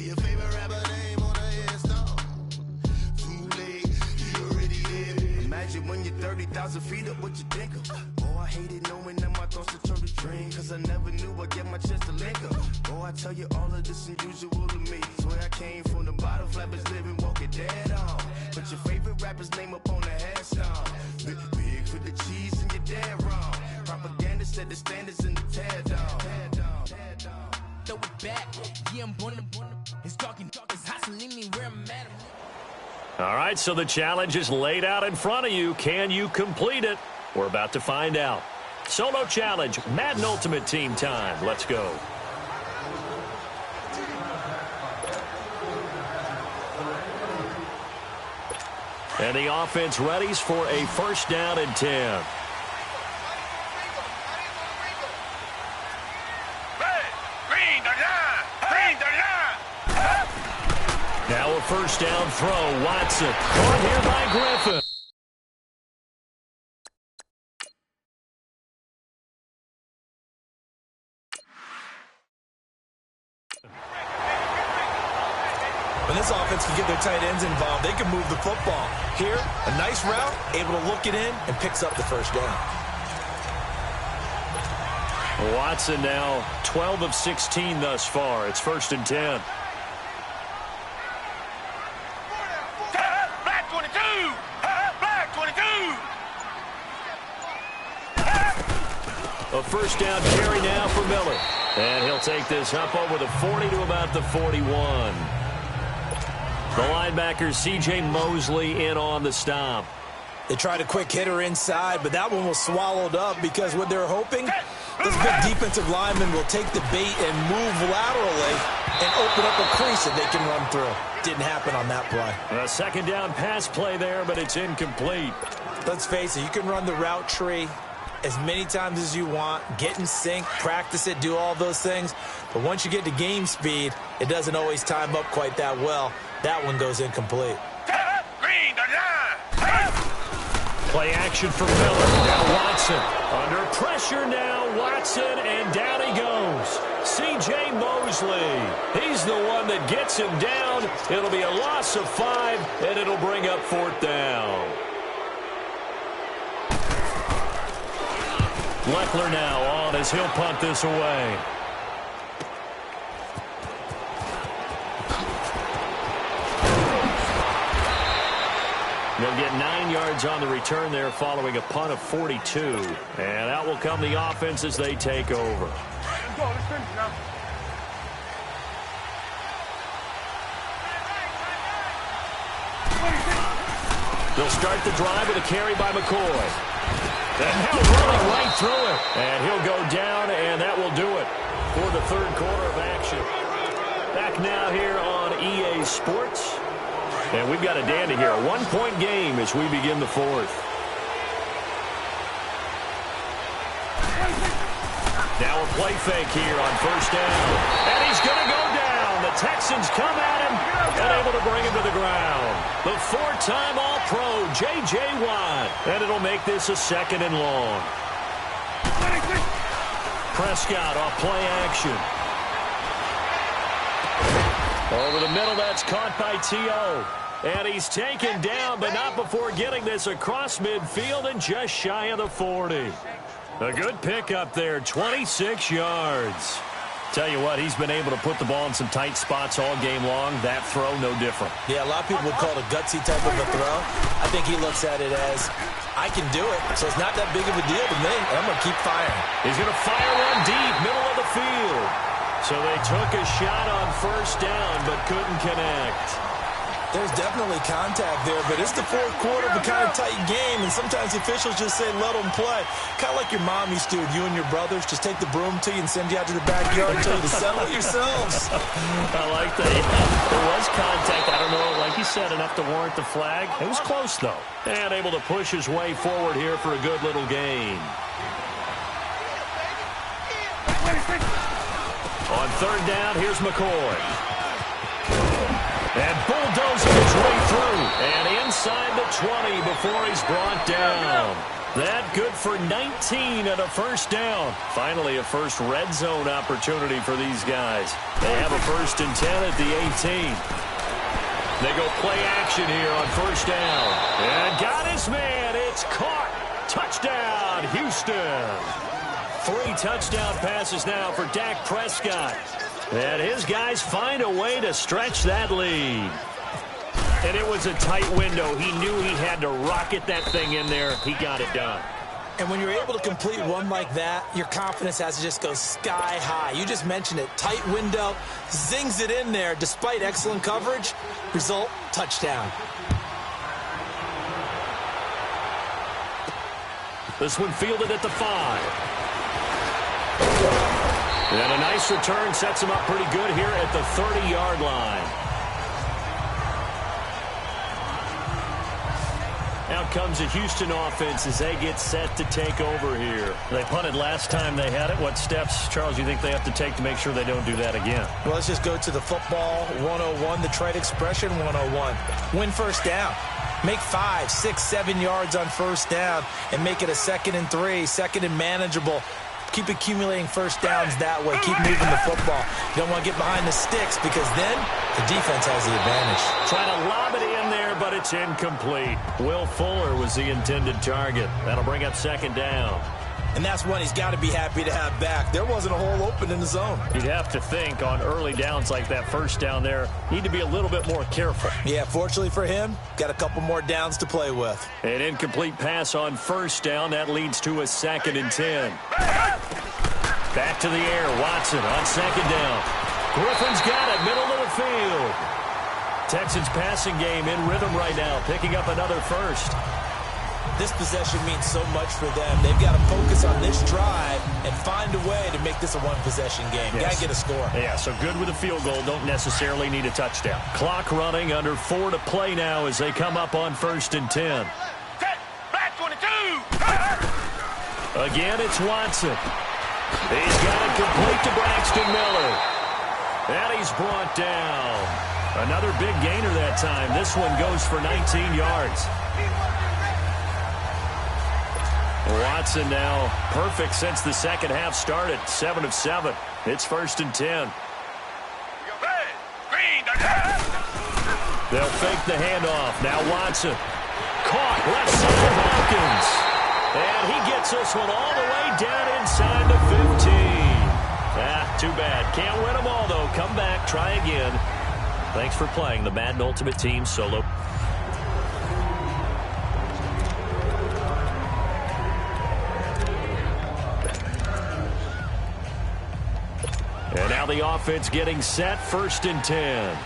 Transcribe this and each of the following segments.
your favorite rapper name on a headstone. Too late, you already there. Imagine when you're 30,000 feet up, what you think of? Oh, I hated knowing that my thoughts would turn to dream, cause I never knew I'd get my chance to link up. Oh, I tell you all of this unusual to me. Swear I came from the bottom, flappers living, walking dead on. Put your favorite rapper's name up on the headstone. Big for the cheese and you're dead wrong. Propaganda set the standards in the tear down. Throw it back, yeah, I'm born to. It's talking, it's hot, so leave me where I'm at. All right, so the challenge is laid out in front of you. Can you complete it? We're about to find out. Solo challenge, Madden Ultimate Team time. Let's go. And the offense readies for a first down and 10. Now a first down throw. Watson caught here by Griffin. When this offense can get their tight ends involved, they can move the football. Here, a nice route, able to look it in, and picks up the first down. Watson now 12 of 16 thus far. It's first and 10. Black 22! Black 22! A first down carry now for Miller. And he'll take this up over the 40 to about the 41. The linebacker, C.J. Mosley, in on the stop. They tried a quick hitter inside, but that one was swallowed up because what they're hoping, this big defensive lineman will take the bait and move laterally and open up a crease that they can run through. Didn't happen on that play. A second down pass play there, but it's incomplete. Let's face it, you can run the route tree as many times as you want, get in sync, practice it, do all those things. But once you get to game speed, it doesn't always time up quite that well. That one goes incomplete. Play action for Miller. Now Watson. Under pressure now, Watson, and down he goes. C.J. Mosley. He's the one that gets him down. It'll be a loss of 5, and it'll bring up fourth down. Leckler now on as he'll punt this away. They'll get 9 yards on the return there following a punt of 42. And out will come the offense as they take over. They'll start the drive with a carry by McCoy. And he'll run right through it. And he'll go down, and that will do it for the third quarter of action. Back now here on EA Sports. And we've got a dandy here. A one-point game as we begin the fourth. Now a play fake here on first down. And he's going to go down. The Texans come at him and able to bring him to the ground. The four-time All-Pro, J.J. Watt. And it'll make this a second and long. Prescott off play action. Over the middle, that's caught by T.O. And he's taken down, but not before getting this across midfield and just shy of the 40. A good pickup there, 26 yards. Tell you what, he's been able to put the ball in some tight spots all game long. That throw, no different. Yeah, a lot of people would call it a gutsy type of a throw. I think he looks at it as, I can do it, so it's not that big of a deal to me, and I'm going to keep firing. He's going to fire one deep, middle of the field. So they took a shot on first down, but couldn't connect. There's definitely contact there, but it's the fourth quarter of a kind of tight game, and sometimes the officials just say, let them play. Kind of like your mom used to with you and your brothers. Just take the broom to you and send you out to the backyard and tell you to settle it yourselves. I like that. There was contact. I don't know, like you said, enough to warrant the flag. It was close, though. And able to push his way forward here for a good little gain. On third down, here's McCoy. And bulldozing his way through. And inside the 20 before he's brought down. That good for 19 and a first down. Finally, a first red zone opportunity for these guys. They have a 1st and 10 at the 18. They go play action here on first down. And got his man. It's caught. Touchdown, Houston. 3 touchdown passes now for Dak Prescott. And his guys find a way to stretch that lead. And it was a tight window. He knew he had to rocket that thing in there. He got it done. And when you're able to complete one like that, your confidence has to just go sky high. You just mentioned it. Tight window, zings it in there despite excellent coverage. Result, touchdown. This one fielded at the 5. And a nice return sets him up pretty good here at the 30-yard line. Out comes the Houston offense as they get set to take over here. They punted last time they had it. What steps, Charles, you think they have to take to make sure they don't do that again? Well, let's just go to the football 101, the trade expression 101. Win first down. Make 5, 6, 7 yards on first down and make it a 2nd and 3, 2nd and manageable. Keep accumulating first downs that way. Keep moving the football. You don't want to get behind the sticks because then the defense has the advantage. Trying to lob it in there, but it's incomplete. Will Fuller was the intended target. That'll bring up 2nd down. And that's one he's got to be happy to have back. There wasn't a hole open in the zone. You'd have to think on early downs like that first down there, need to be a little bit more careful. Yeah, fortunately for him, got a couple more downs to play with. An incomplete pass on first down. That leads to a 2nd and 10. Back to the air. Watson on 2nd down. Griffin's got it. Middle of the field. Texans passing game in rhythm right now, picking up another first. This possession means so much for them. They've got to focus on this drive and find a way to make this a one-possession game. Yes. Got to get a score. Yeah, so good with a field goal. Don't necessarily need a touchdown. Clock running, under 4 to play now as they come up on 1st and 10. Black 22. Again, it's Watson. He's got it complete to Braxton Miller. And he's brought down. Another big gainer that time. This one goes for 19 yards. Watson now perfect since the second half started. 7 of 7. It's 1st and 10. They'll fake the handoff. Now Watson. Caught left side Hawkins. And he gets this one all the way down inside the 15. Too bad. Can't win them all, though. Come back. Try again. Thanks for playing the Madden Ultimate Team solo. And now the offense getting set. 1st and 10.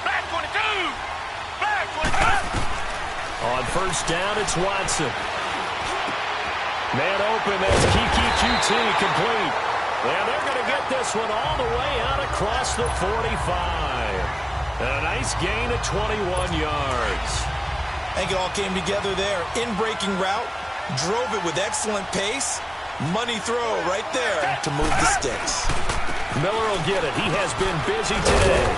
Black 22. Black 22. On first down, it's Watson. Man open, that's Kiki QT complete. And they're going to get this one all the way out across the 45. A nice gain of 21 yards. I think it all came together there. In-breaking route, drove it with excellent pace. Money throw right there to move the sticks. Miller will get it. He has been busy today.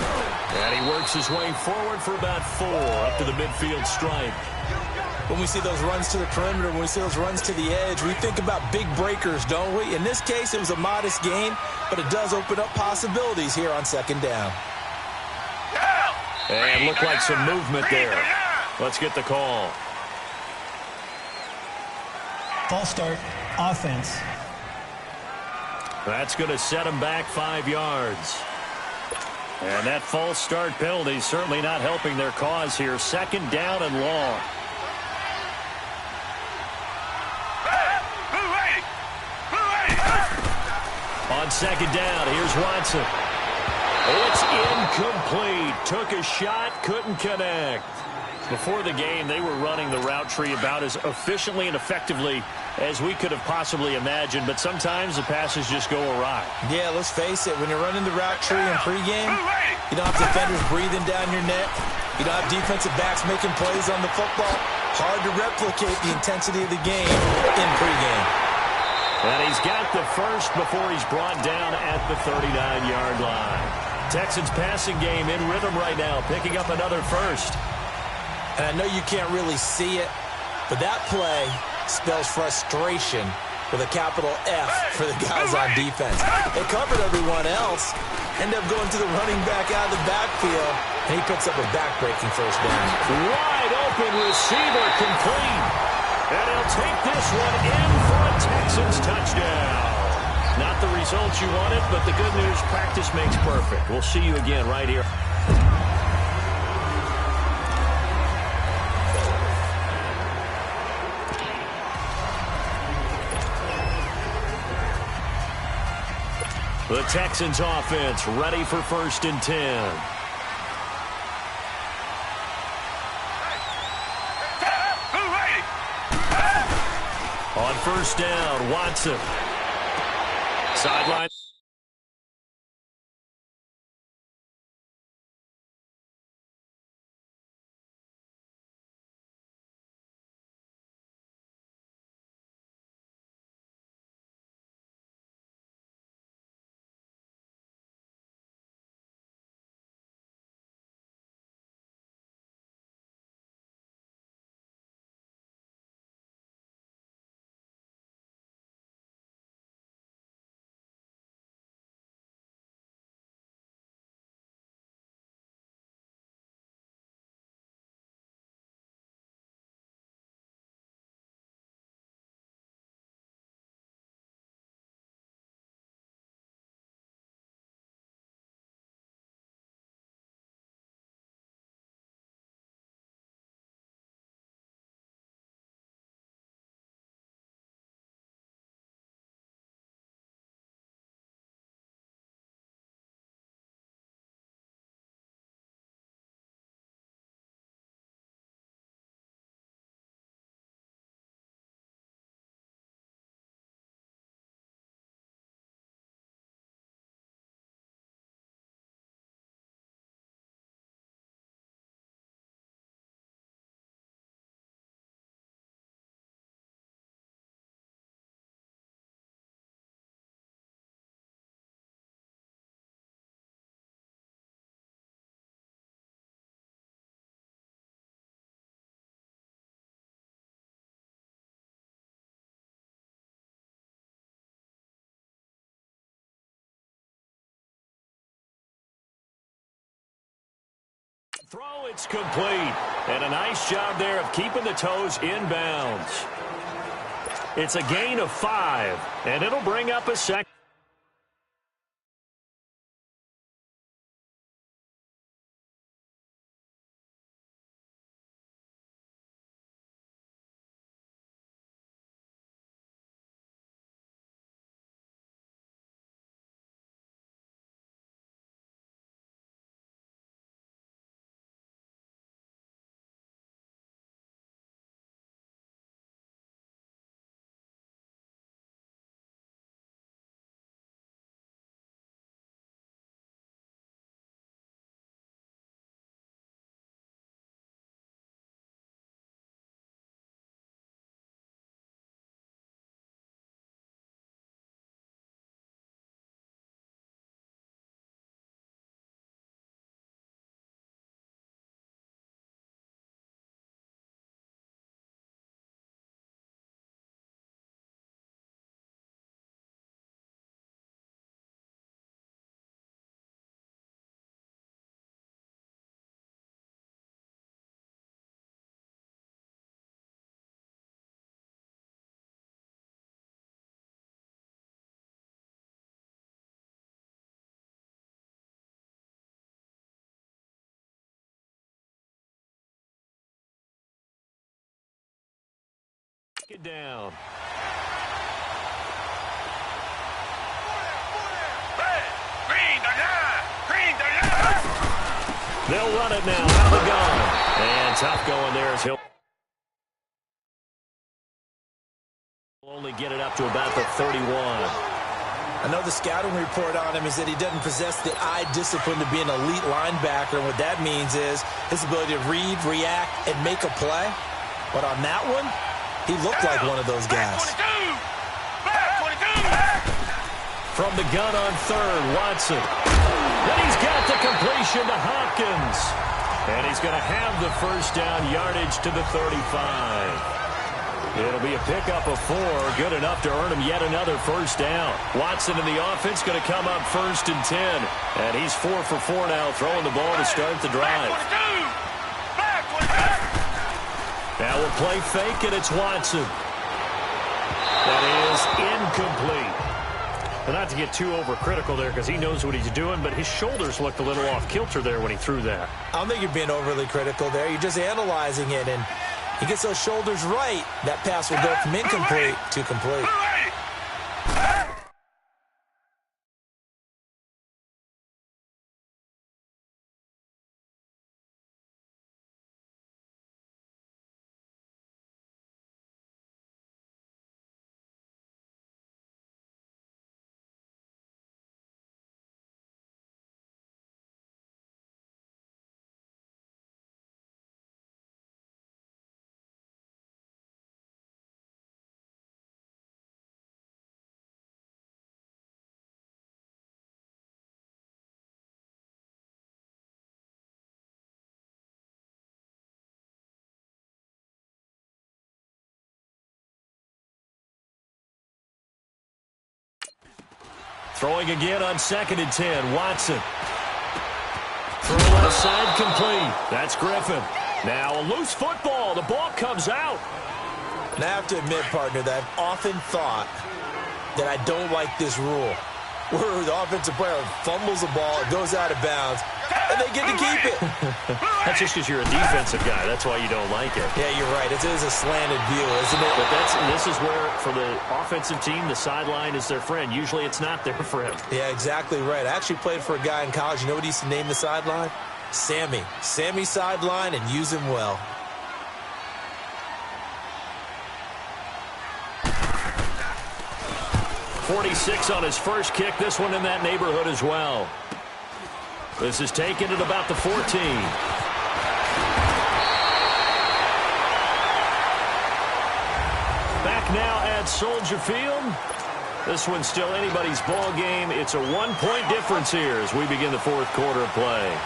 And he works his way forward for about 4 up to the midfield stripe. When we see those runs to the perimeter, when we see those runs to the edge, we think about big breakers, don't we? In this case, it was a modest gain, but it does open up possibilities here on 2nd down. And looked like some movement there. Let's get the call. False start, offense. That's going to set him back 5 yards. And that false start penalty certainly not helping their cause here. 2nd down and long. On 2nd down, here's Watson. It's incomplete. Took a shot, couldn't connect. Before the game, they were running the route tree about as efficiently and effectively as we could have possibly imagined, but sometimes the passes just go awry. Yeah, let's face it. When you're running the route tree in pregame, you don't have defenders breathing down your neck. You don't have defensive backs making plays on the football. Hard to replicate the intensity of the game in pregame. And he's got the first before he's brought down at the 39-yard line. Texans passing game in rhythm right now, picking up another first. And I know you can't really see it, but that play spells frustration with a capital F for the guys on defense. They covered everyone else, end up going to the running back out of the backfield, and he picks up a back-breaking first down. Wide open receiver, complete. And he'll take this one in for a Texans touchdown. Not the results you wanted, but the good news, practice makes perfect. We'll see you again right here. The Texans offense ready for 1st and 10. On 1st down, Watson. Sideline. Throw, it's complete. And a nice job there of keeping the toes inbounds. It's a gain of 5, and it'll bring up a second. It down. They'll run it now out of the gun. And tough going there as he'll only get it up to about the 31. I know the scouting report on him is that he doesn't possess the eye discipline to be an elite linebacker. And what that means is his ability to read, react, and make a play. But on that one, he looked like one of those guys. From the gun on 3rd, Watson. Then he's got the completion to Hopkins. And he's going to have the first down yardage to the 35. It'll be a pickup of 4, good enough to earn him yet another first down. Watson in the offense going to come up 1st and 10. And he's 4 for 4 now, throwing the ball to start the drive. Now we'll play fake, and it's Watson. That is incomplete. Well, not to get too overcritical there because he knows what he's doing, but his shoulders looked a little off kilter there when he threw that. I don't think you're being overly critical there. You're just analyzing it, and he gets those shoulders right. That pass will go from incomplete to complete. Throwing again on 2nd and 10. Watson. Throw left side complete. That's Griffin. Now a loose football. The ball comes out. And I have to admit, partner, that I've often thought that I don't like this rule, where the offensive player fumbles the ball, it goes out of bounds, and they get to keep it. That's just because you're a defensive guy. That's why you don't like it. Yeah, you're right. It is a slanted view, isn't it? But this is where, for the offensive team, the sideline is their friend. Usually it's not their friend. Yeah, exactly right. I actually played for a guy in college. You know what he used to name the sideline? Sammy. Sammy sideline, and use him well. .46 on his first kick. This one in that neighborhood as well. This is taken at about the 14. Back now at Soldier Field. This one's still anybody's ball game. It's a 1-point difference here as we begin the 4th quarter of play.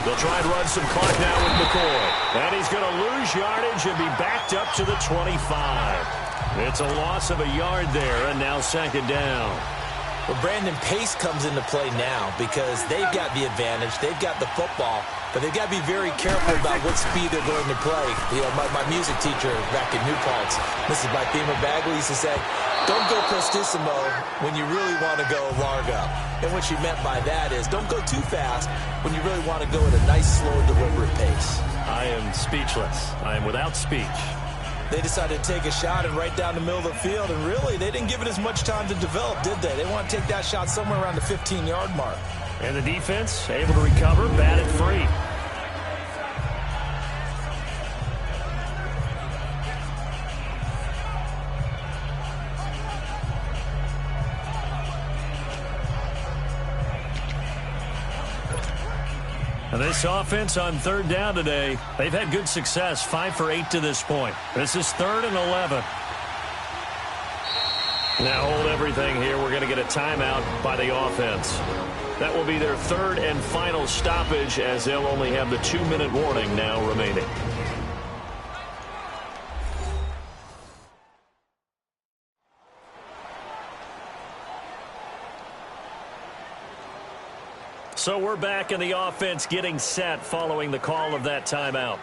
They'll try and run some clock now with McCoy. And he's going to lose yardage and be backed up to the 25. It's a loss of a yard there, and now second down. Well, Brandon, pace comes into play now because they've got the advantage. They've got the football, but they've got to be very careful about what speed they're going to play. You know, my music teacher back in New Paltz, Mrs. Bythema Bagley, used to say, don't go prestissimo when you really want to go largo. And what she meant by that is don't go too fast when you really want to go at a nice, slow, deliberate pace. I am speechless. I am without speech. They decided to take a shot and right down the middle of the field, and really, they didn't give it as much time to develop, did they? They want to take that shot somewhere around the 15-yard mark. And the defense able to recover, batted free. And this offense on third down today, they've had good success, 5 for 8 to this point. This is 3rd and 11. Now hold everything here. We're going to get a timeout by the offense. That will be their third and final stoppage as they'll only have the 2-minute warning now remaining. So we're back in the offense getting set following the call of that timeout.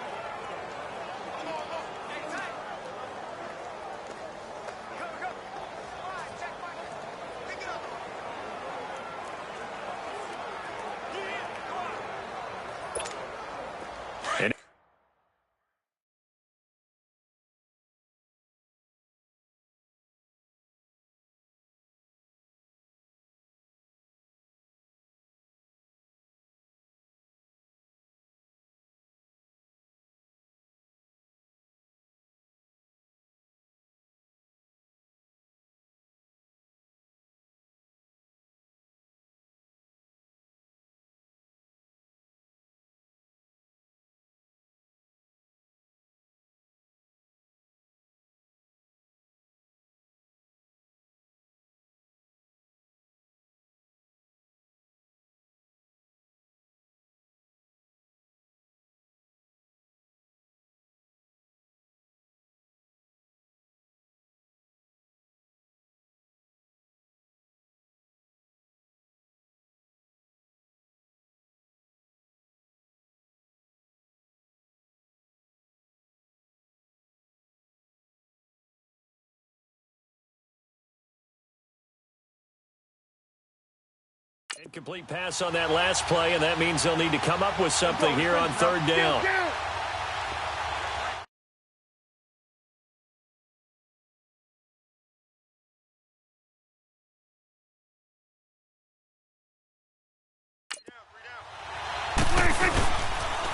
Incomplete pass on that last play, and that means they'll need to come up with something here on third down.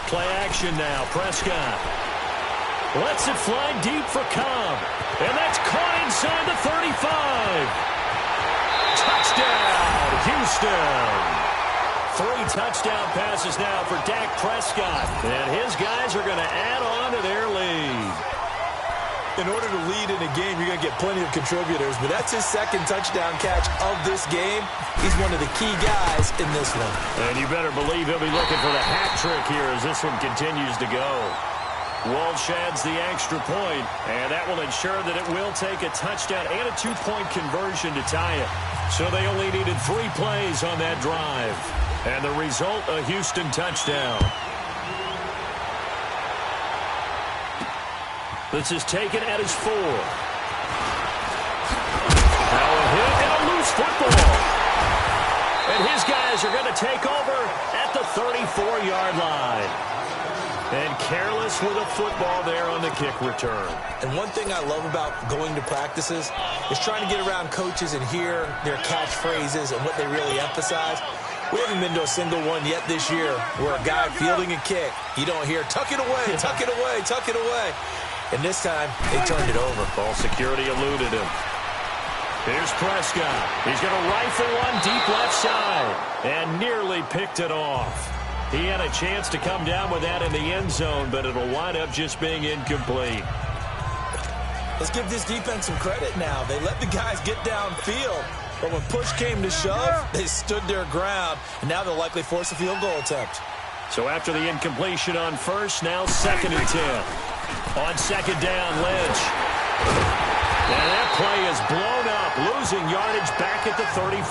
Play action now. Prescott lets it fly deep for Cobb, and that's caught inside the 35. Touchdown, Houston. 3 touchdown passes now for Dak Prescott. And his guys are going to add on to their lead. In order to lead in a game, you're going to get plenty of contributors. But that's his second touchdown catch of this game. He's one of the key guys in this one. And you better believe he'll be looking for the hat trick here as this one continues to go. Walsh adds the extra point, and that will ensure that it will take a touchdown and a 2-point conversion to tie it. So they only needed 3 plays on that drive. And the result, a Houston touchdown. This is taken at his 4. Now a hit and a loose football. And his guys are going to take over at the 34-yard line. And careless with a football there on the kick return. And one thing I love about going to practices is trying to get around coaches and hear their catchphrases and what they really emphasize. We haven't been to a single one yet this year where a guy fielding a kick, you don't hear, tuck it away, tuck it away, tuck it away. And this time, they turned it over. Ball security eluded him. Here's Prescott. He's going to rifle one deep left side and nearly picked it off. He had a chance to come down with that in the end zone, but it'll wind up just being incomplete. Let's give this defense some credit now. They let the guys get downfield, but when push came to shove, they stood their ground, and now they'll likely force a field goal attempt. So after the incompletion on first, now 2nd and 10. On 2nd down, Lynch. And that play is blown up, losing yardage back at the 35.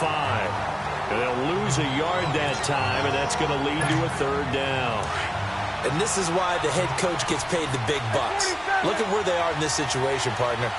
And they'll lose a yard that time, and that's going to lead to a 3rd down. And this is why the head coach gets paid the big bucks. Look at where they are in this situation, partner.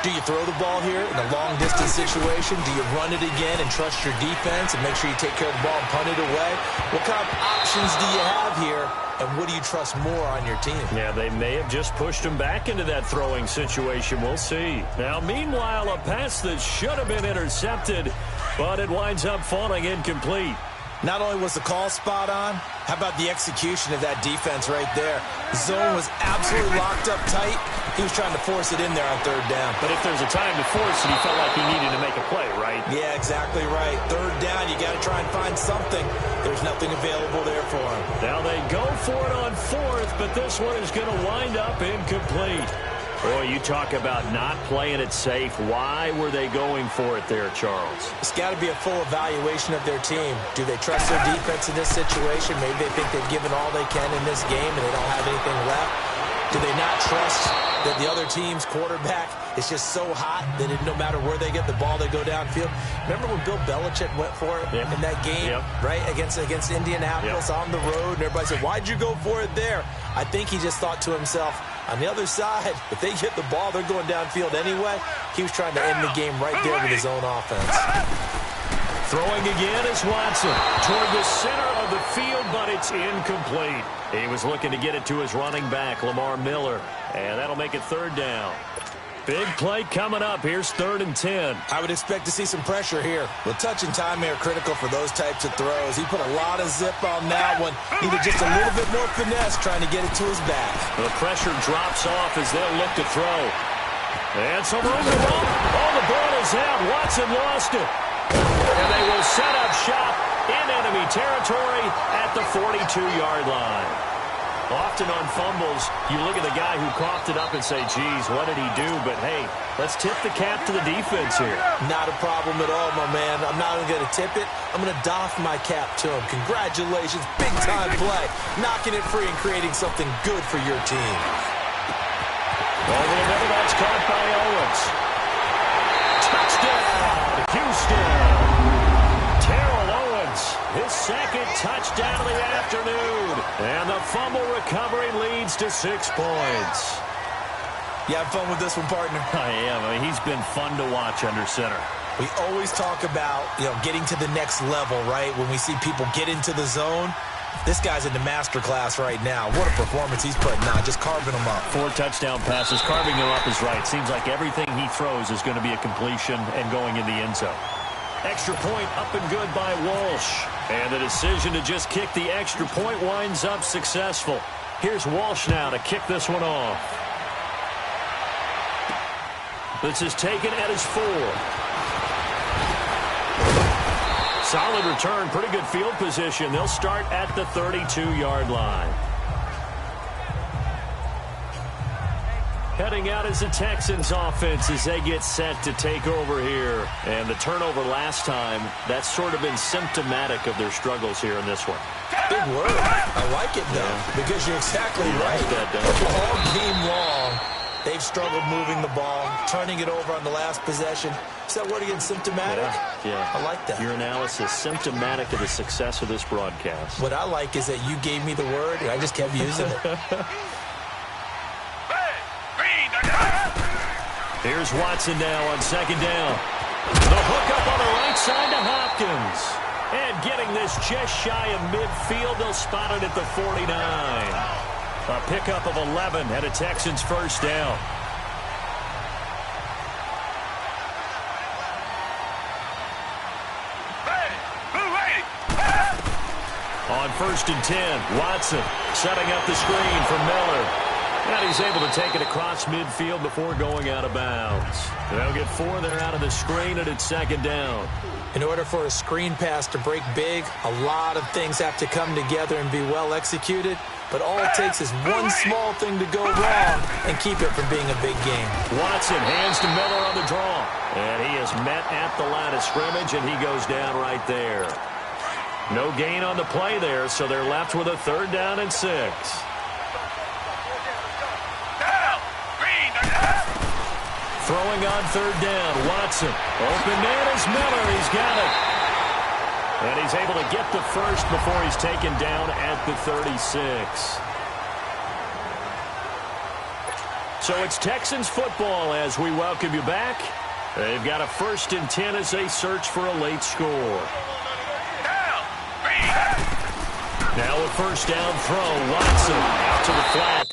Do you throw the ball here in a long-distance situation? Do you run it again and trust your defense and make sure you take care of the ball and punt it away? What kind of options do you have here, and what do you trust more on your team? Yeah, they may have just pushed him back into that throwing situation. We'll see. Now, meanwhile, a pass that should have been intercepted, but it winds up falling incomplete. Not only was the call spot on, how about the execution of that defense right there? The zone was absolutely locked up tight. He was trying to force it in there on 3rd down. But if there's a time to force it, he felt like he needed to make a play, right? Yeah, exactly right. 3rd down, you got to try and find something. There's nothing available there for him. Now they go for it on 4th, but this one is going to wind up incomplete. Boy, you talk about not playing it safe. Why were they going for it there, Charles? It's got to be a full evaluation of their team. Do they trust their defense in this situation? Maybe they think they've given all they can in this game and they don't have anything left. Do they not trust that the other team's quarterback is just so hot that no matter where they get the ball, they go downfield? Remember when Bill Belichick went for it in that game, right, against Indianapolis on the road, and everybody said, why'd you go for it there? I think he just thought to himself, on the other side, if they get the ball, they're going downfield anyway. He was trying to end the game right there with his own offense. Throwing again is Watson toward the center of the field, but it's incomplete. He was looking to get it to his running back, Lamar Miller, and that'll make it 3rd down. Big play coming up. Here's 3rd and 10. I would expect to see some pressure here. Well, touch and time are critical for those types of throws. He put a lot of zip on that one. Needed just a little bit more finesse trying to get it to his back. The pressure drops off as they'll look to throw. And some room to run. Oh, the ball is out. Watson lost it. And they will set up shop in enemy territory at the 42-yard line. Often on fumbles, you look at the guy who coughed it up and say, geez, what did he do? But, hey, let's tip the cap to the defense here. Not a problem at all, my man. I'm not even going to tip it. I'm going to doff my cap to him. Congratulations. Big-time play. Knocking it free and creating something good for your team. Over the middle, that's caught by Owens. Touchdown, Houston. Terrell Owens, his 2nd touchdown of the afternoon. And the fumble recovery leads to 6 points. You have fun with this one, partner? I am. I mean, he's been fun to watch under center. We always talk about, getting to the next level, right? When we see people get into the zone. This guy's in the master class right now. What a performance he's putting on, just carving them up. 4 touchdown passes. Carving them up is right. Seems like everything he throws is going to be a completion and going in the end zone. Extra point up and good by Walsh. And the decision to just kick the extra point winds up successful. Here's Walsh now to kick this one off. This is taken at his 4. Solid return, pretty good field position. They'll start at the 32-yard line. Heading out is the Texans offense as they get set to take over here. And the turnover last time, that's sort of been symptomatic of their struggles here in this one. Big word. I like it, though, because you're exactly right. All game long, they've struggled moving the ball, turning it over on the last possession. Is that word again, symptomatic? Yeah. I like that. Your analysis, symptomatic of the success of this broadcast. What I like is that you gave me the word, and I just kept using it. Here's Watson now on 2nd down. The hook up on the right side to Hopkins. And getting this just shy of midfield, they'll spot it at the 49. A pickup of 11 and a Texans 1st down. On 1st and 10, Watson setting up the screen for Miller. And he's able to take it across midfield before going out of bounds. They'll get 4 that are out of the screen, and it's 2nd down. In order for a screen pass to break big, a lot of things have to come together and be well executed. But all it takes is one small thing to go wrong and keep it from being a big game. Watson hands to Miller on the draw. And he is met at the line of scrimmage, and he goes down right there. No gain on the play there, so they're left with a 3rd down and 6. Down. Green. Down. Throwing on 3rd down, Watson. Open man is Miller. He's got it. And he's able to get the first before he's taken down at the 36. So it's Texans football as we welcome you back. They've got a 1st and 10 as they search for a late score. Now a 1st down throw. Watson out to the flat.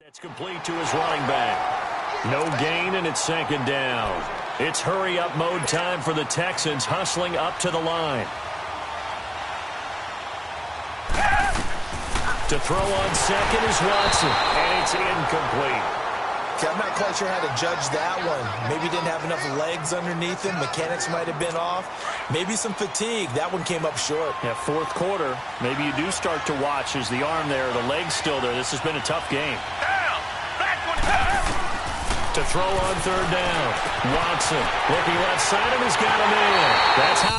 It's complete to his running back. No gain, and it's 2nd down. It's hurry-up mode time for the Texans, hustling up to the line. To throw on 2nd is Watson, and it's incomplete. Okay, I'm not quite sure how to judge that one. Maybe didn't have enough legs underneath him. Mechanics might have been off. Maybe some fatigue. That one came up short. Yeah, 4th quarter. Maybe you do start to watch as the arm there, the leg's still there. This has been a tough game. Down. Back 25. To throw on 3rd down. Watson looking left side and has got him in. That's how.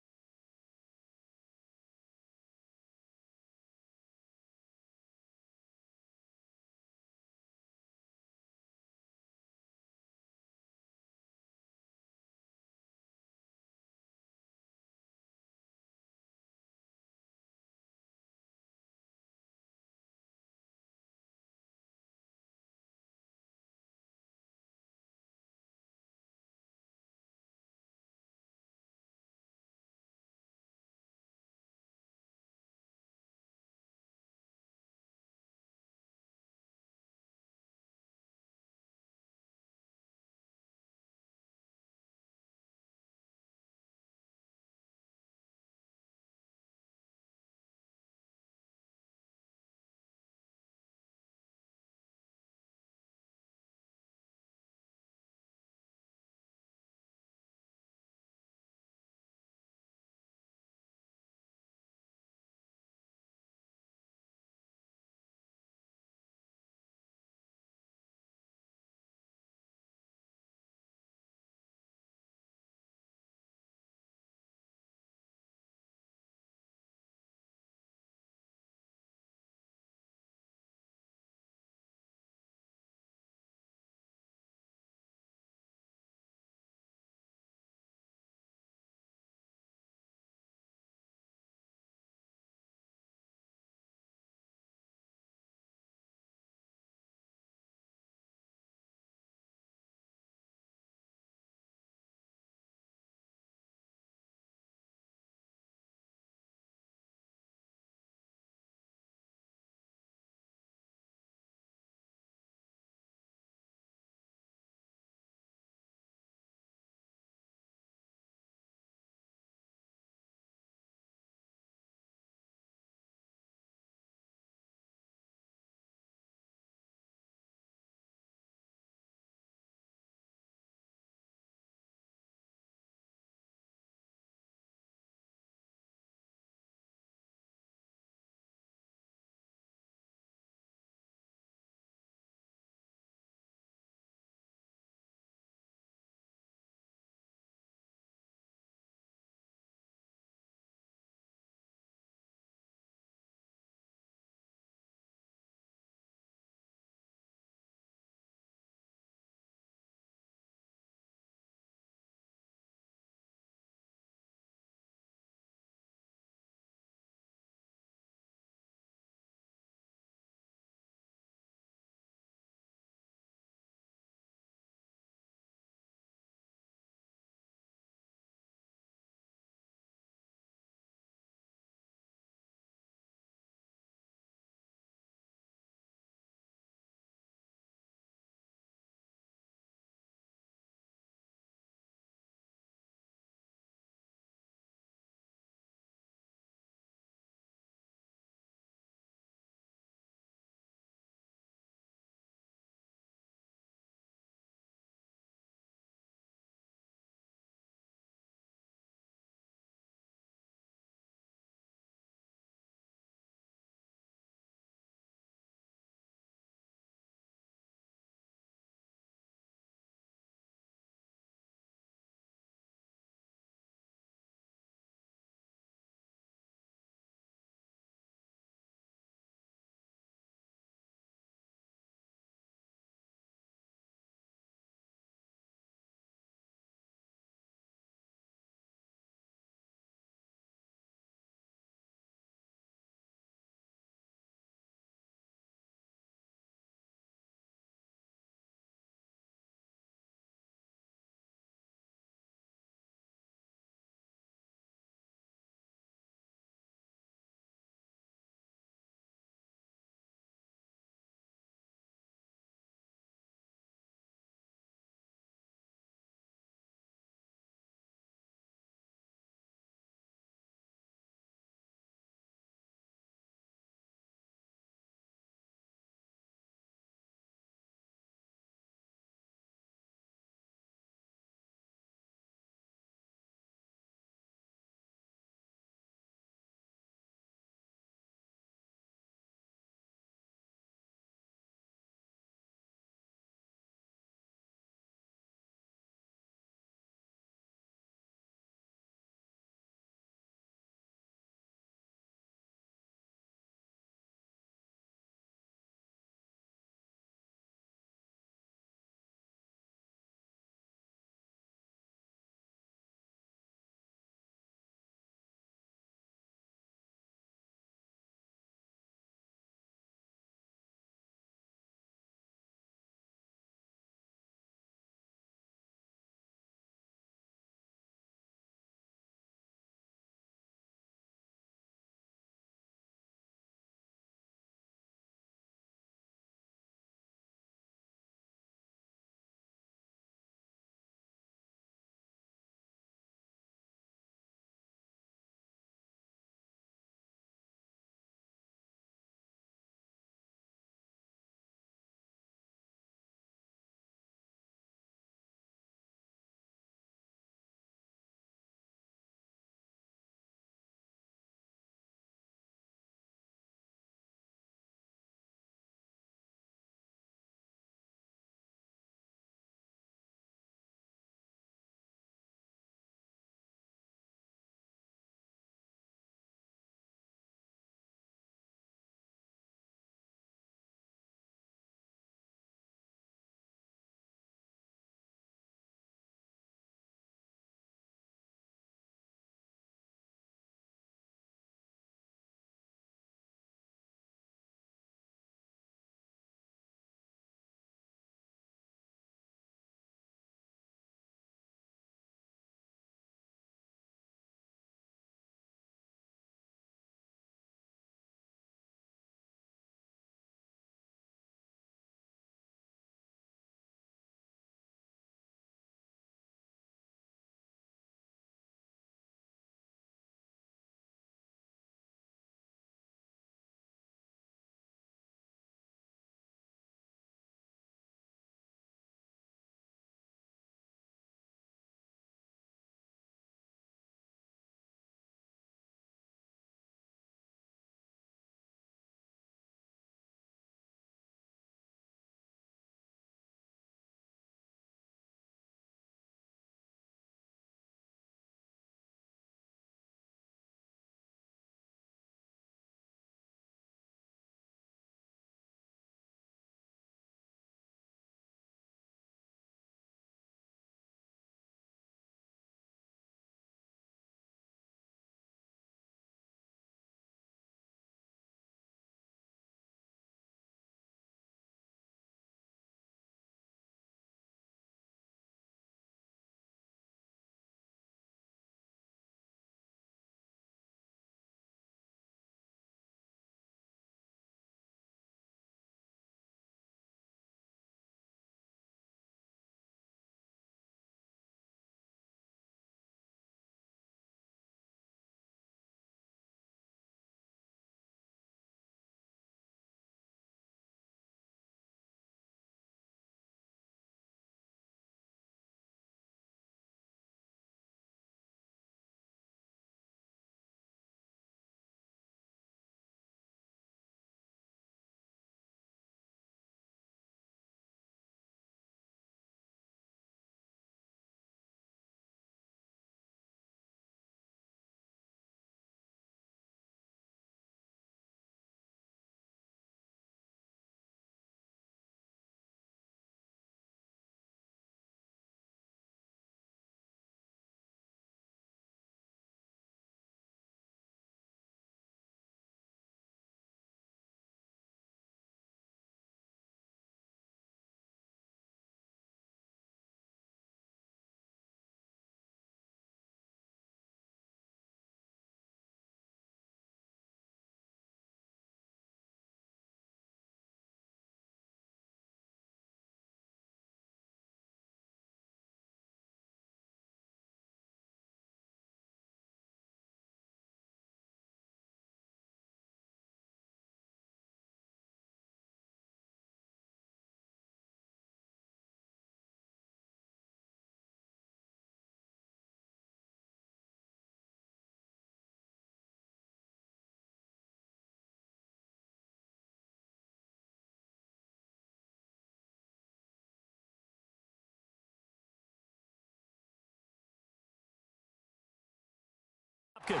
Well,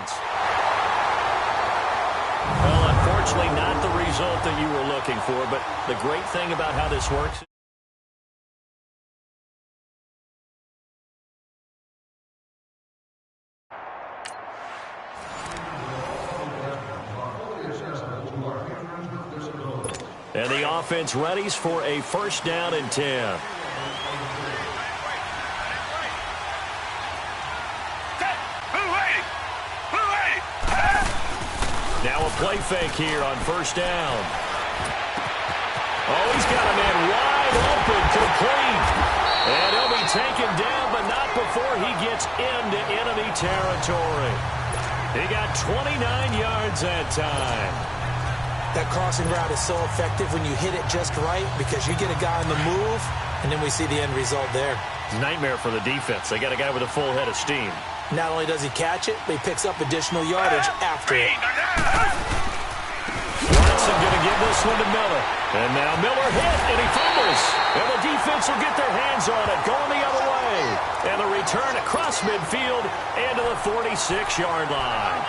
unfortunately, not the result that you were looking for, but the great thing about how this works. And the offense readies for a first down and 10. Now a play fake here on first down. Oh, he's got a man wide open, complete. And he'll be taken down, but not before he gets into enemy territory. He got 29 yards that time. That crossing route is so effective when you hit it just right because you get a guy on the move, and then we see the end result there. It's a nightmare for the defense. They got a guy with a full head of steam. Not only does he catch it, but he picks up additional yardage after it. Watson going to give this one to Miller. And now Miller hit, and he fumbles. And the defense will get their hands on it, going the other way. And the return across midfield into the 46-yard line.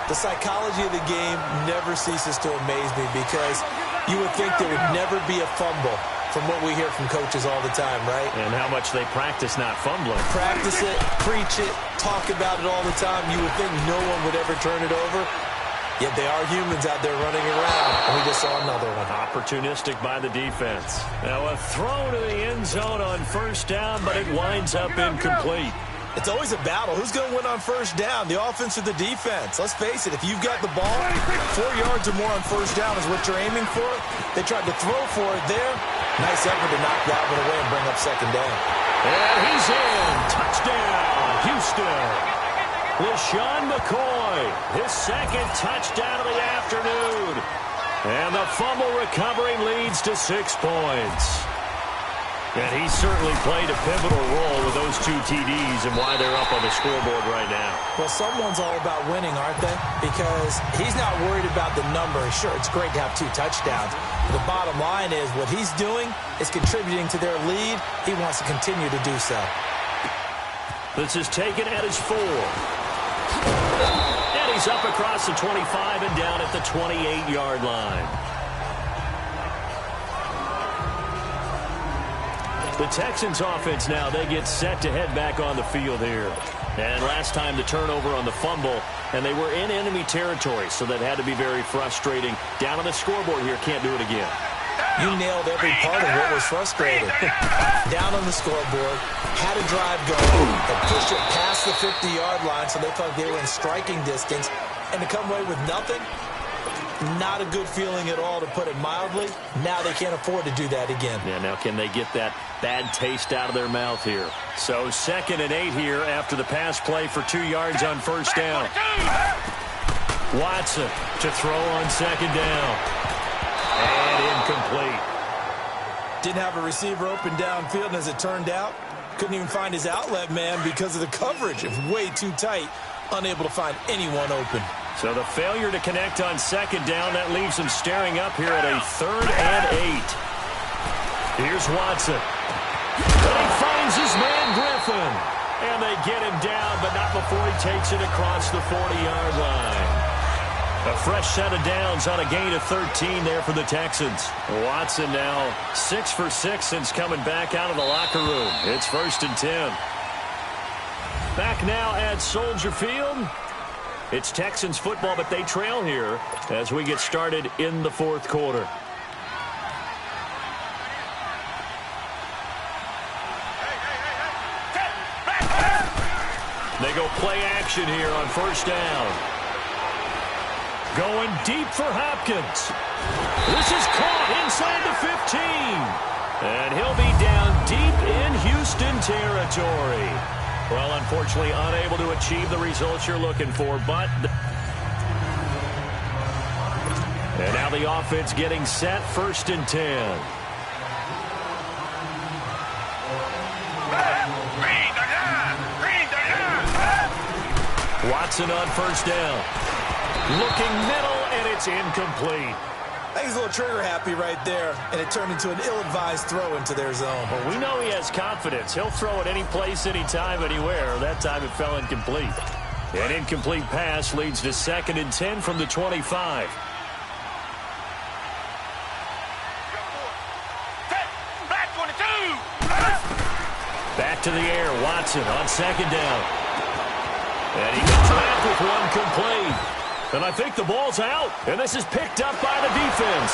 The psychology of the game never ceases to amaze me because you would think there would never be a fumble from what we hear from coaches all the time, right? And how much they practice not fumbling. Practice it, preach it, talk about it all the time. You would think no one would ever turn it over. Yet they are humans out there running around, and we just saw another one. Opportunistic by the defense. Now a throw to the end zone on first down, but it winds up incomplete. It's always a battle. Who's going to win on first down, the offense or the defense? Let's face it, if you've got the ball, 4 yards or more on first down is what you're aiming for. They tried to throw for it there. Nice effort to knock that one away and bring up second down. And he's in. Touchdown, Houston. LeSean McCoy, his second touchdown of the afternoon. And the fumble recovery leads to 6 points. And he certainly played a pivotal role with those 2 TDs and why they're up on the scoreboard right now. Well, someone's all about winning, aren't they? Because he's not worried about the number. Sure, it's great to have 2 touchdowns. But the bottom line is what he's doing is contributing to their lead. He wants to continue to do so. This is taken at his 4. And he's up across the 25 and down at the 28-yard line. The Texans offense now, they get set to head back on the field here. And last time the turnover on the fumble, and they were in enemy territory, so that had to be very frustrating. Down on the scoreboard here, can't do it again. You nailed every part of what was frustrating. Down on the scoreboard, had a drive going, but pushed it past the 50-yard line, so they thought they were in striking distance, and to come away with nothing, not a good feeling at all, to put it mildly. Now they can't afford to do that again. Yeah, now can they get that bad taste out of their mouth here? So 2nd and 8 here after the pass play for 2 yards on first down. Watson to throw on second down. And incomplete. Didn't have a receiver open downfield, and as it turned out, couldn't even find his outlet man because of the coverage. It was way too tight, unable to find anyone open. So the failure to connect on second down, that leaves him staring up here at a 3rd and 8. Here's Watson. And he finds his man Griffin. And they get him down, but not before he takes it across the 40-yard line. A fresh set of downs on a gain of 13 there for the Texans. Watson now 6 for 6 since coming back out of the locker room. It's 1st and 10. Back now at Soldier Field. It's Texans football, but they trail here as we get started in the 4th quarter. They go play action here on first down. Going deep for Hopkins. This is caught inside the 15. And he'll be down deep in Houston territory. Well, unfortunately, unable to achieve the results you're looking for, but... And now the offense getting set, 1st and 10. Watson on first down. Looking middle, and it's incomplete. I think he's a little trigger happy right there, and it turned into an ill-advised throw into their zone. Well, we know he has confidence. He'll throw it any place, any time, anywhere. That time it fell incomplete. An incomplete pass leads to 2nd and 10 from the 25. Back 22. Back to the air. Watson on 2nd down. And he gets wrapped with one complete. And I think the ball's out. And this is picked up by the defense.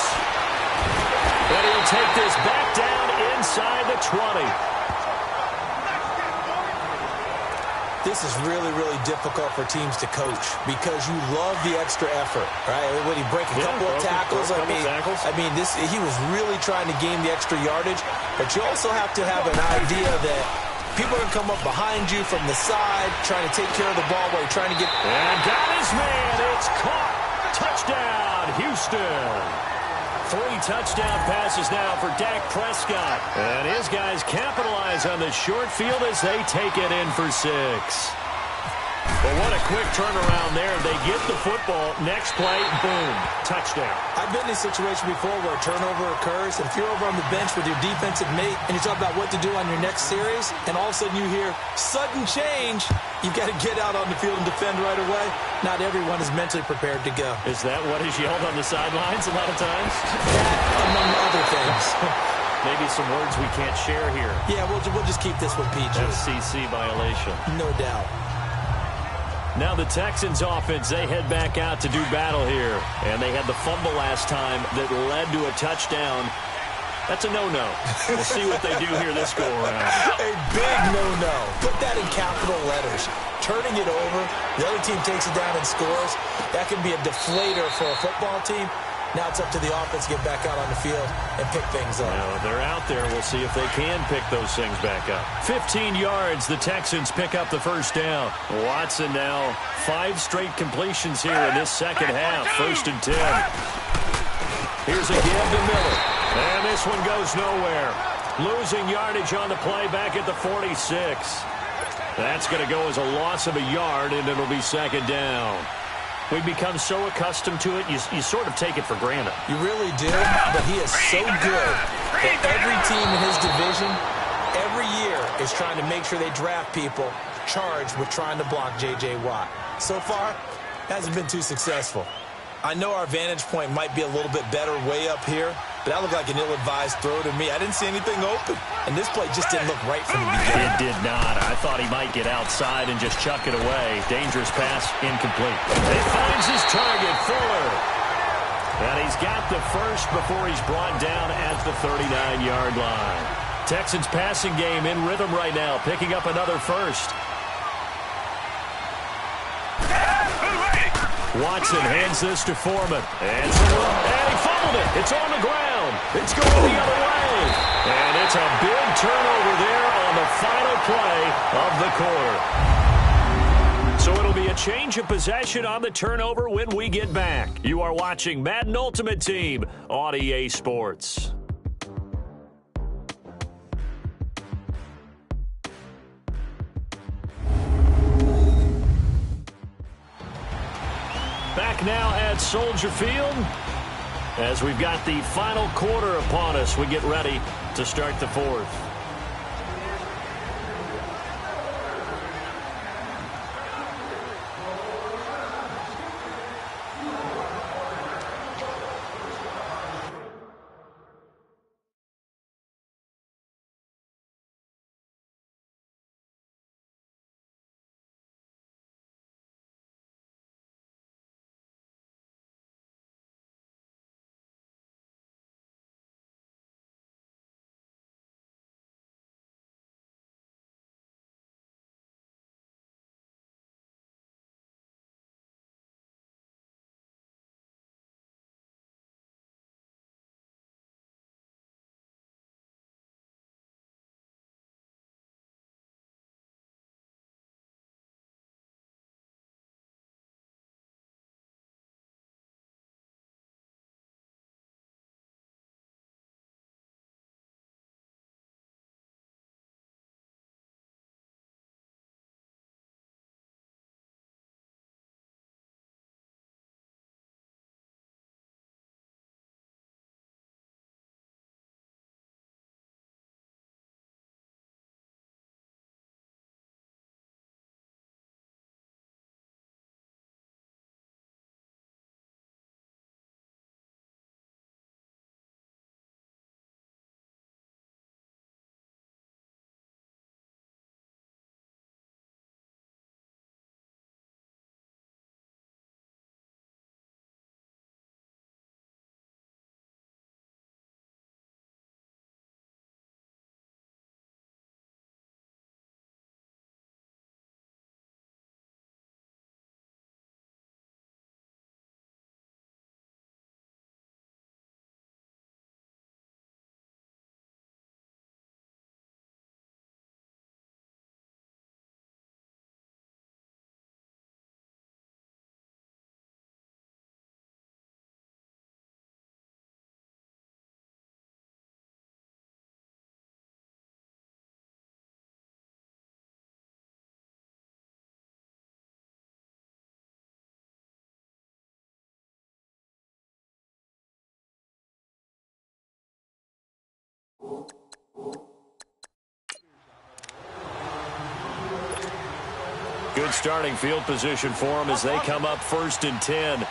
And he'll take this back down inside the 20. This is really, really difficult for teams to coach because you love the extra effort, right? When you break a couple of tackles, I mean, he was really trying to gain the extra yardage, but you also have to have an idea that people are going to come up behind you from the side, trying to take care of the ball while you're trying to get... And got his man. It's caught. Touchdown, Houston. 3 touchdown passes now for Dak Prescott. And his guys capitalize on the short field as they take it in for 6. But what a quick turnaround there. They get the football. Next play, boom, touchdown. I've been in a situation before where a turnover occurs. If you're over on the bench with your defensive mate and you talk about what to do on your next series, and all of a sudden you hear sudden change, you've got to get out on the field and defend right away. Not everyone is mentally prepared to go. Is that what is yelled on the sidelines a lot of times? That, among other things. Maybe some words we can't share here. Yeah, we'll just keep this one PG. FCC violation. No doubt. Now the Texans offense, they head back out to do battle here. And they had the fumble last time that led to a touchdown. That's a no-no. We'll see what they do here this go-around. A big no-no. Put that in capital letters. Turning it over, the other team takes it down and scores. That can be a deflator for a football team. Now it's up to the offense to get back out on the field and pick things up. Now they're out there. We'll see if they can pick those things back up. 15 yards. The Texans pick up the first down. Watson now 5 straight completions here in this second half. 1st and 10. Here's a give to Miller. And this one goes nowhere. Losing yardage on the play back at the 46. That's going to go as a loss of a yard, and it'll be 2nd down. We've become so accustomed to it, you sort of take it for granted. You really do, but he is so good that every team in his division, every year, is trying to make sure they draft people charged with trying to block J.J. Watt. So far, hasn't been too successful. I know our vantage point might be a little bit better way up here, but that looked like an ill-advised throw to me. I didn't see anything open, and this play just didn't look right from the beginning. It did not. I thought he might get outside and just chuck it away. Dangerous pass, incomplete. He finds his target, Fuller. And he's got the first before he's brought down at the 39-yard line. Texans passing game in rhythm right now, picking up another first. Watson hands this to Foreman. And he fumbled it. It's on the ground. It's going the other way. And it's a big turnover there on the final play of the quarter. So it'll be a change of possession on the turnover when we get back. You are watching Madden Ultimate Team on EA Sports. Back now at Soldier Field as we've got the final quarter upon us. We get ready to start the 4th. Good starting field position for them as they come up 1st and 10.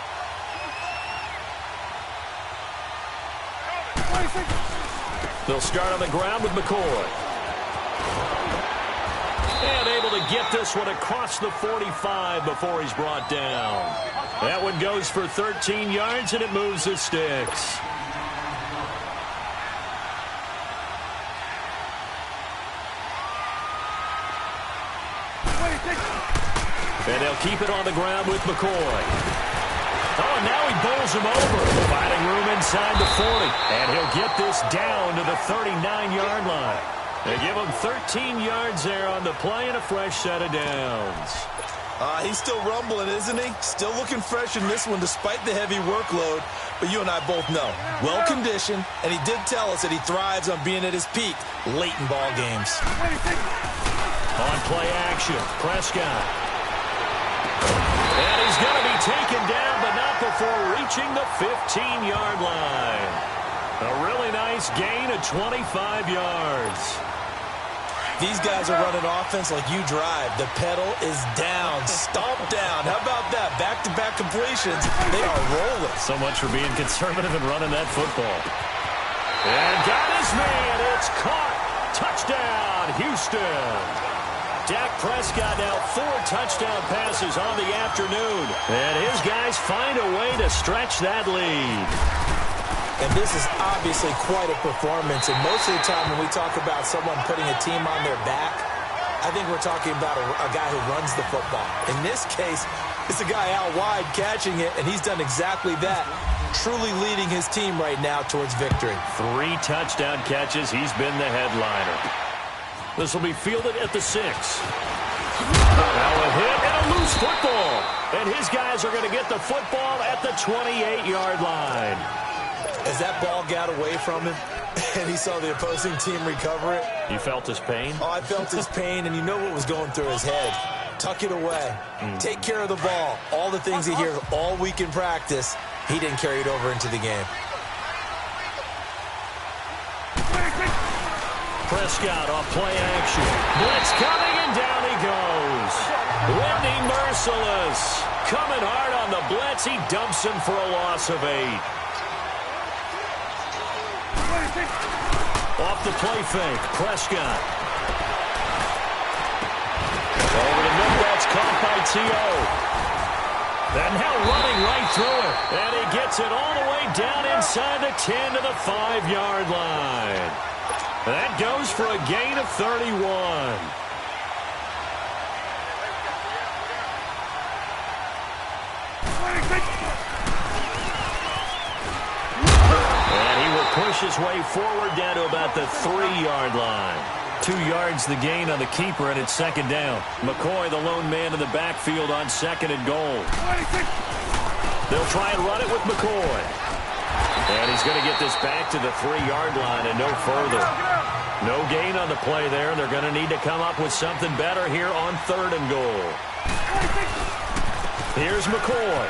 They'll start on the ground with McCoy. And able to get this one across the 45 before he's brought down. That one goes for 13 yards, and it moves the sticks. And they'll keep it on the ground with McCoy. Oh, and now he bowls him over. Finding room inside the 40. And he'll get this down to the 39-yard line. They give him 13 yards there on the play and a fresh set of downs. He's still rumbling, isn't he? Still looking fresh in this one despite the heavy workload. But you and I both know, well-conditioned, and he did tell us that he thrives on being at his peak late in ball games. On play action, Prescott. And he's going to be taken down, but not before reaching the 15-yard line. A really nice gain of 25 yards. These guys are running offense like you drive. The pedal is down, stomp down. How about that? Back-to-back completions. They are rolling. So much for being conservative and running that football. And got his man. It's caught. Touchdown, Houston. Dak Prescott now 4 touchdown passes on the afternoon. And his guys find a way to stretch that lead. And this is obviously quite a performance. And most of the time when we talk about someone putting a team on their back, I think we're talking about a guy who runs the football. In this case, it's a guy out wide catching it, and he's done exactly that. Truly leading his team right now towards victory. 3 touchdown catches. He's been the headliner. This will be fielded at the 6. Now a hit and a loose football. And his guys are going to get the football at the 28-yard line. As that ball got away from him and he saw the opposing team recover it. You felt his pain? Oh, I felt his pain, and you know what was going through his head. Tuck it away. Take care of the ball. All the things he hears all week in practice, he didn't carry it over into the game. Prescott off play action. Blitz coming, and down he goes. Whitney merciless. Coming hard on the blitz. He dumps him for a loss of 8. Off the play fake, Prescott. Over the middle, that's caught by T.O. And now running right through it. And he gets it all the way down inside the 10 to the 5-yard line. That goes for a gain of 31. And he will push his way forward down to about the 3-yard line. 2 yards the gain on the keeper, and it's 2nd down. McCoy, the lone man in the backfield on 2nd and goal. They'll try and run it with McCoy. And he's going to get this back to the 3-yard line and no further. No gain on the play there. They're going to need to come up with something better here on 3rd and goal. Here's McCoy.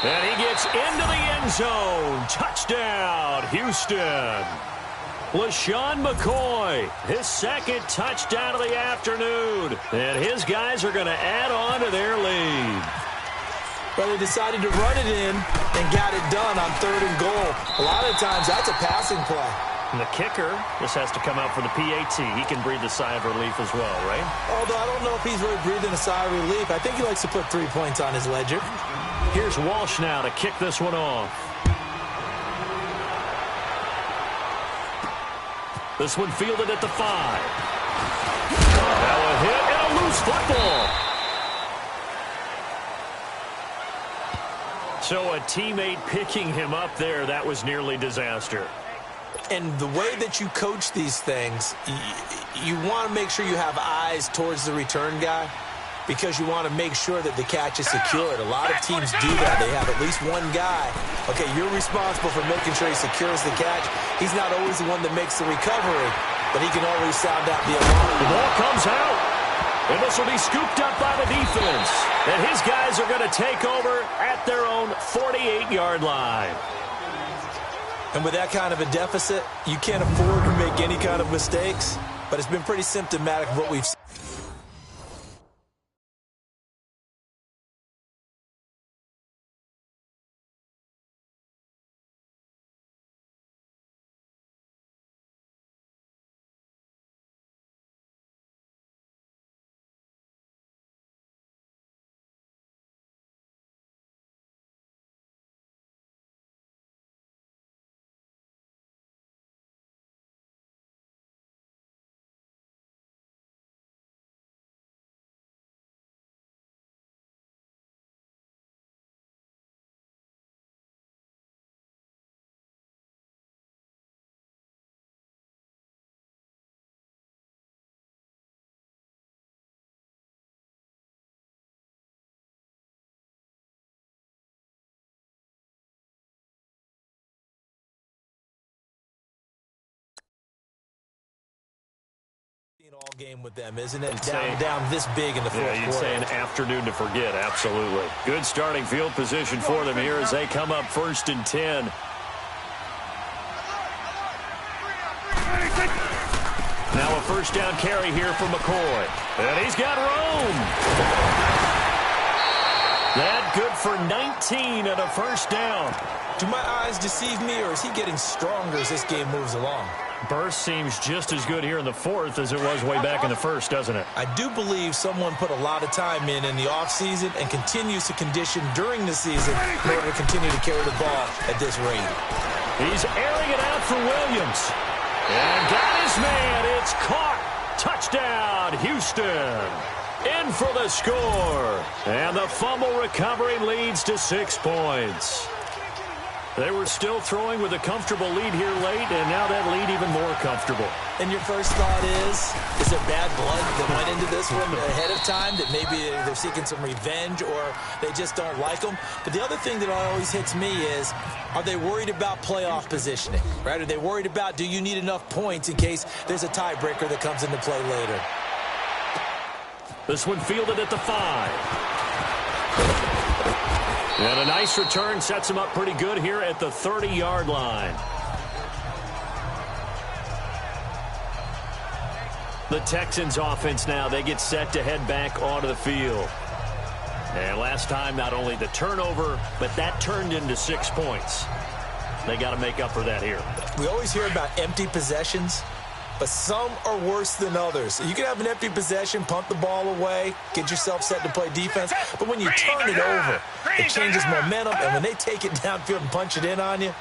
And he gets into the end zone. Touchdown, Houston. LaShawn McCoy, his 2nd touchdown of the afternoon. And his guys are going to add on to their lead. But they decided to run it in and got it done on 3rd and goal. A lot of times that's a passing play. And the kicker just has to come out for the PAT. He can breathe a sigh of relief as well, right? Although I don't know if he's really breathing a sigh of relief. I think he likes to put 3 points on his ledger. Here's Walsh now to kick this one off. This one fielded at the 5. Now a hit and a loose football. So a teammate picking him up there, that was nearly disaster. And the way that you coach these things, you want to make sure you have eyes towards the return guy because you want to make sure that the catch is secured. A lot of teams do that. They have at least one guy. Okay, you're responsible for making sure he secures the catch. He's not always the one that makes the recovery, but he can always sound out the alarm. The ball comes out, and this will be scooped up by the defense. And his guys are going to take over at their own 48-yard line. And with that kind of a deficit, you can't afford to make any kind of mistakes. But it's been pretty symptomatic of what we've seen. All game with them, isn't it? Down this big in the fourth quarter. You'd say an afternoon to forget, absolutely. Good starting field position for them here as they come up 1st and 10. Now a first down carry here for McCoy. And he's got room. That good for 19 and a first down. Do my eyes deceive me, or is he getting stronger as this game moves along? Burst seems just as good here in the fourth as it was way back in the first, doesn't it? I do believe someone put a lot of time in the offseason and continues to condition during the season in order to continue to carry the ball at this rate. He's airing it out for Williams. And got his man. It's caught. Touchdown, Houston. In for the score. And the fumble recovery leads to 6 points. They were still throwing with a comfortable lead here late, and now that lead even more comfortable. And your first thought is there bad blood that went into this one ahead of time, that maybe they're seeking some revenge or they just don't like them? But the other thing that always hits me is, are they worried about playoff positioning? Right? Are they worried about, do you need enough points in case there's a tiebreaker that comes into play later? This one fielded at the 5. And a nice return sets him up pretty good here at the 30-yard line. The Texans offense now, they get set to head back onto the field. And last time, not only the turnover, but that turned into 6 points. They got to make up for that here. We always hear about empty possessions, but some are worse than others. You can have an empty possession, punt the ball away, get yourself set to play defense, but when you turn it over, it changes momentum, and when they take it downfield and punch it in on you,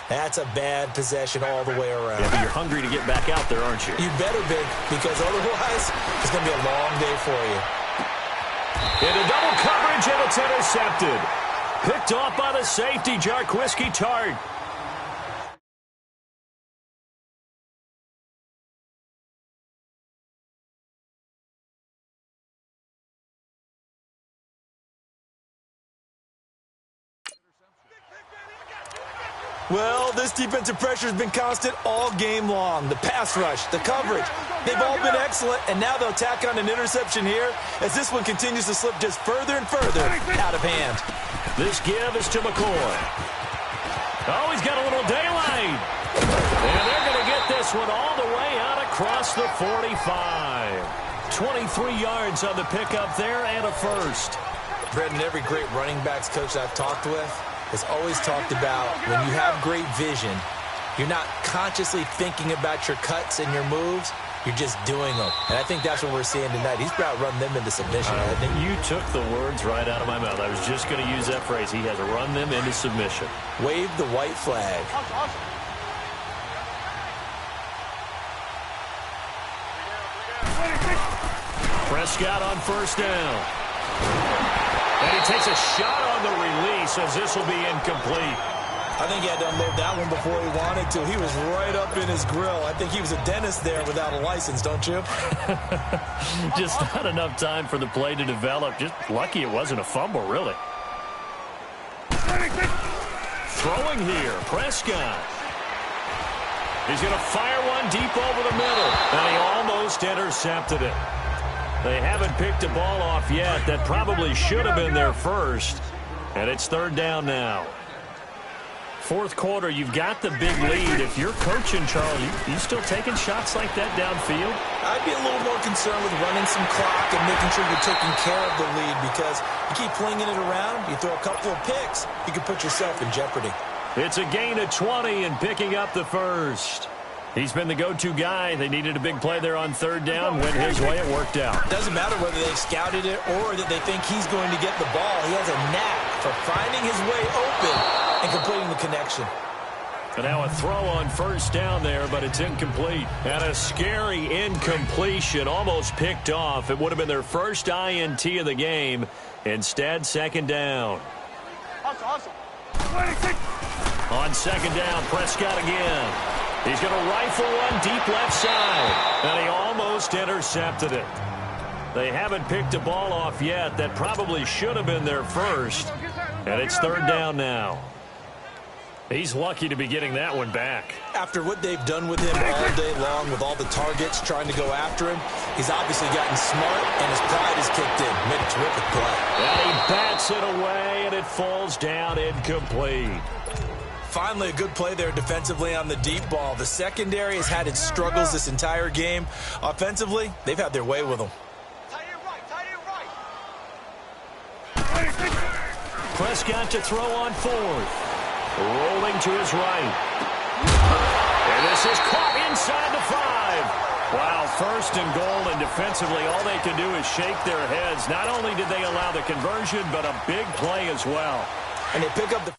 that's a bad possession all the way around. Yeah, but you're hungry to get back out there, aren't you? You better be, because otherwise it's going to be a long day for you. Into double coverage, and it's intercepted. Picked off by the safety, Jarquiski Tart. Well, this defensive pressure has been constant all game long. The pass rush, the coverage, they've all been excellent, and now they'll tack on an interception here as this one continues to slip just further and further out of hand. This give is to McCoy. Oh, he's got a little daylight. And they're going to get this one all the way out across the 45. 23 yards on the pickup there and a first. Brendan, every great running backs coach I've talked with has always talked about when you have great vision, you're not consciously thinking about your cuts and your moves, you're just doing them. And I think that's what we're seeing tonight. He's about run them into submission. I think you took the words right out of my mouth. I was just going to use that phrase. He has run them into submission. Wave the white flag. Prescott on first down. And he takes a shot on the release as this will be incomplete. I think he had to unload that one before he wanted to. He was right up in his grill. I think he was a dentist there without a license, don't you? Just not enough time for the play to develop. Just lucky it wasn't a fumble, really. Throwing here, Prescott. He's going to fire one deep over the middle. And he almost intercepted it. They haven't picked a ball off yet. That probably should have been their first. And it's third down now. Fourth quarter, you've got the big lead. If you're coaching, Charles, you still taking shots like that downfield? I'd be a little more concerned with running some clock and making sure you're taking care of the lead, because you keep flinging it around, you throw a couple of picks, you can put yourself in jeopardy. It's a gain of 20 and picking up the first. He's been the go-to guy. They needed a big play there on third down. Went his way. It worked out. Doesn't matter whether they've scouted it or that they think he's going to get the ball. He has a knack for finding his way open and completing the connection. And now a throw on first down there, but it's incomplete. And a scary incompletion, almost picked off. It would have been their first INT of the game. Instead, second down. On second down, Prescott again. He's going to rifle one deep left side, and he almost intercepted it. They haven't picked a ball off yet. That probably should have been their first, and it's third down now. He's lucky to be getting that one back. After what they've done with him all day long, with all the targets trying to go after him, he's obviously gotten smart, and his pride has kicked in. Made a terrific play. And he bats it away, and it falls down incomplete. Finally, a good play there defensively on the deep ball. The secondary has had its struggles this entire game. Offensively, they've had their way with them. Prescott to throw on fourth. Rolling to his right. And this is caught inside the 5. Wow, first and goal, and defensively, all they can do is shake their heads. Not only did they allow the conversion, but a big play as well. And they pick up the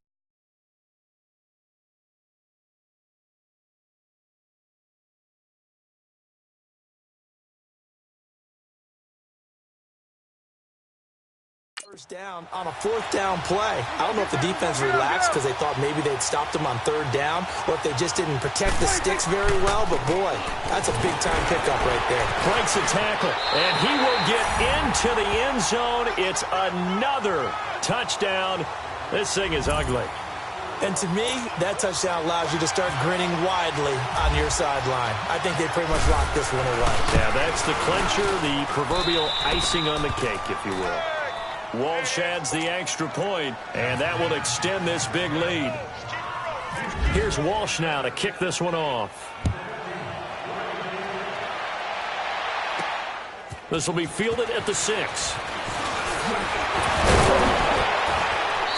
first down on a fourth down play. I don't know if the defense relaxed because they thought maybe they'd stopped them on third down, or if they just didn't protect the sticks very well. But boy, that's a big-time pickup right there. Breaks a tackle, and he will get into the end zone. It's another touchdown. This thing is ugly. And to me, that touchdown allows you to start grinning widely on your sideline. I think they pretty much locked this one away. Yeah, that's the clincher, the proverbial icing on the cake, if you will. Walsh adds the extra point, and that will extend this big lead. Here's Walsh now to kick this one off. This will be fielded at the 6.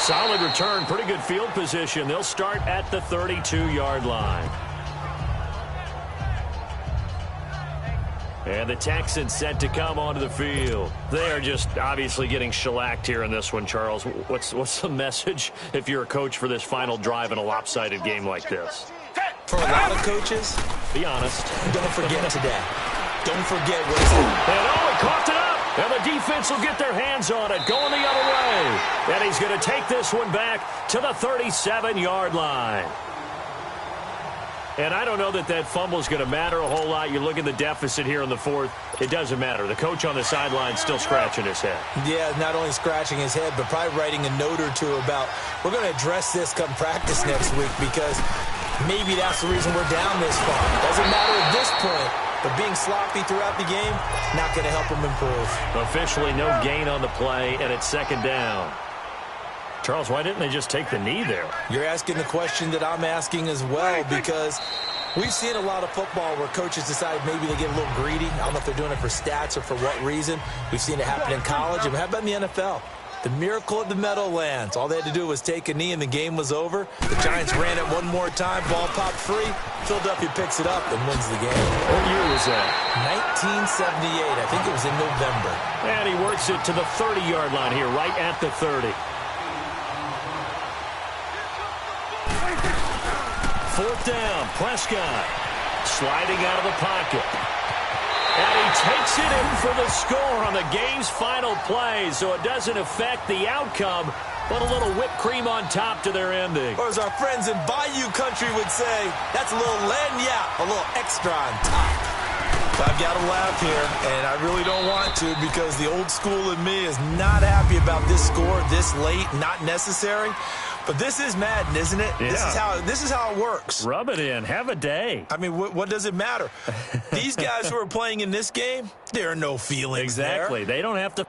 Solid return, pretty good field position. They'll start at the 32-yard line. And the Texans set to come onto the field. They are just obviously getting shellacked here in this one, Charles. What's the message if you're a coach for this final drive in a lopsided game like this? For a lot of coaches, be honest. Don't forget today. Don't forget what it's like. And he caught it up. And the defense will get their hands on it, going the other way. And he's going to take this one back to the 37-yard line. And I don't know that that fumble is going to matter a whole lot. You look at the deficit here in the fourth. It doesn't matter. The coach on the sideline still scratching his head. Yeah, not only scratching his head, but probably writing a note or two about, we're going to address this come practice next week, because maybe that's the reason we're down this far. Doesn't matter at this point, but being sloppy throughout the game, not going to help him improve. Officially no gain on the play, and it's second down. Charles, why didn't they just take the knee there? You're asking the question that I'm asking as well, because we've seen a lot of football where coaches decide maybe they get a little greedy. I don't know if they're doing it for stats or for what reason. We've seen it happen in college. And how about in the NFL? The miracle of the Meadowlands. All they had to do was take a knee and the game was over. The Giants ran it one more time. Ball popped free. Philadelphia picks it up and wins the game. What year was that? 1978. I think it was in November. And he works it to the 30-yard line here, right at the 30. Fourth down, Prescott sliding out of the pocket. And he takes it in for the score on the game's final play, so it doesn't affect the outcome, but a little whipped cream on top to their ending. Or as our friends in Bayou Country would say, that's a little lagniappe, a little extra on top. I've got to laugh here, and I really don't want to, because the old school in me is not happy about this score this late, not necessary. But this is Madden, isn't it? Yeah. This is how it works. Rub it in. Have a day. I mean, what does it matter? These guys who are playing in this game, there are no feelings. Exactly. There. They don't have to